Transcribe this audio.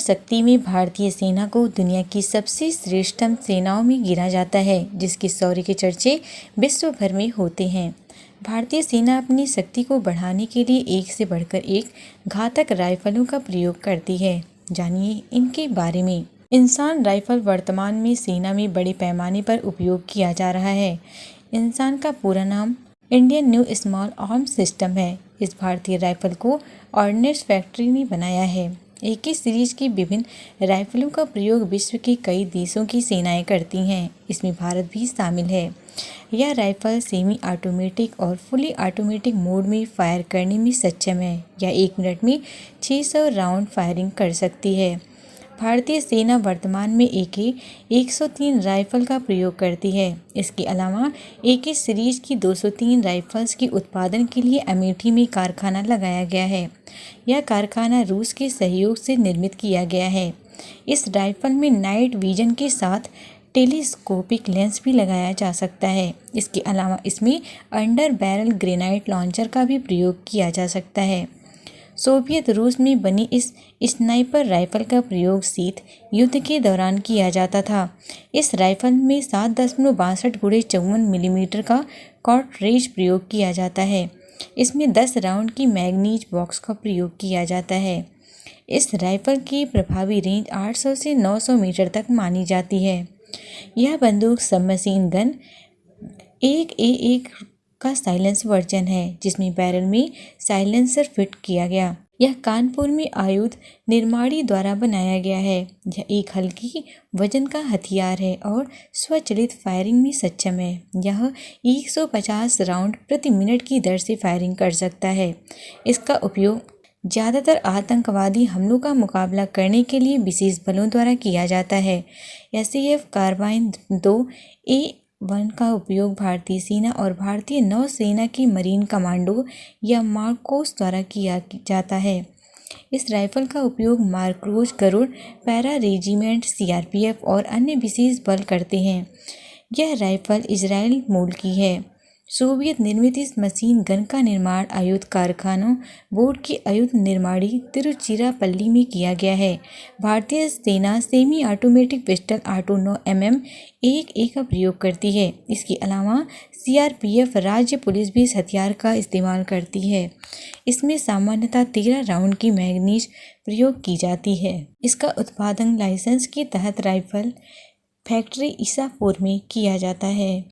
शक्ति में भारतीय सेना को दुनिया की सबसे श्रेष्ठतम सेनाओं में गिना जाता है, जिसके शौर्य के चर्चे विश्व भर में होते हैं। भारतीय सेना अपनी शक्ति को बढ़ाने के लिए एक से बढ़कर एक घातक राइफलों का प्रयोग करती है। जानिए इनके बारे में। इंसान राइफल वर्तमान में सेना में बड़े पैमाने पर उपयोग किया जा रहा है। इंसान का पूरा नाम Indian new small arms system है। इस भारतीय राइफल को ऑर्डिनेंस फैक्ट्री ने बनाया है। एक ही सीरीज की विभिन्न राइफलों का प्रयोग विश्व के कई देशों की सेनाएं करती हैं। इसमें भारत भी शामिल है। यह राइफल सेमी ऑटोमेटिक और फुली ऑटोमेटिक मोड में फायर करने में सक्षम है। यह 1 मिनट में 600 राउंड फायरिंग कर सकती है। भारतीय सेना वर्तमान में AK-103 राइफल का प्रयोग करती है। इसके अलावा AK सीरीज की 203 राइफल्स के उत्पादन के लिए अमेठी में कारखाना लगाया गया है। यह कारखाना रूस के सहयोग से निर्मित किया गया है। इस राइफल में नाइट विजन के साथ टेलीस्कोपिक लेंस भी लगाया जा सकता है। इसके अलावा इसमें अंडर बैरल ग्रेनाइट लॉन्चर का भी प्रयोग किया जा सकता है। सोवियत रूस में बनी इस स्नाइपर राइफल का प्रयोग शीत युद्ध के दौरान किया जाता था। इस राइफल में 7.62 × 54 मिलीमीटर का कार्ट्रिज प्रयोग किया जाता है। इसमें 10 राउंड की मैगनीज बॉक्स का प्रयोग किया जाता है। इस राइफल की प्रभावी रेंज 800 से 900 मीटर तक मानी जाती है। यह बंदूक सबमशीन गन 1A1 का साइलेंस वर्जन है, जिसमें बैरल में साइलेंसर फिट किया गया। यह कानपुर में आयुध निर्माणी द्वारा बनाया गया है। यह एक हल्की वजन का हथियार है और स्वचालित फायरिंग में सक्षम है। यह 150 राउंड प्रति मिनट की दर से फायरिंग कर सकता है। इसका उपयोग ज़्यादातर आतंकवादी हमलों का मुकाबला करने के लिए विशेष बलों द्वारा किया जाता है। SAF कार्बाइन 2A1 का उपयोग भारतीय सेना और भारतीय नौसेना की मरीन कमांडो या मार्कोस द्वारा किया जाता है। इस राइफल का उपयोग MARCOS Garud para regiment, CRPF और अन्य विशेष बल करते हैं। यह राइफल इजराइल मूल की है। सोवियत निर्मित इस मशीन गन का निर्माण आयुध कारखानों बोर्ड की आयुध निर्माणी तिरुचिरापल्ली में किया गया है। भारतीय सेना semi automatic pistol auto 9 mm 1A का प्रयोग करती है। इसके अलावा CRPF राज्य पुलिस भी इस हथियार का इस्तेमाल करती है। इसमें सामान्यतः 13 राउंड की मैगनीज प्रयोग की जाती है। इसका उत्पादन लाइसेंस के तहत राइफल फैक्ट्री ईसापुर में किया जाता है।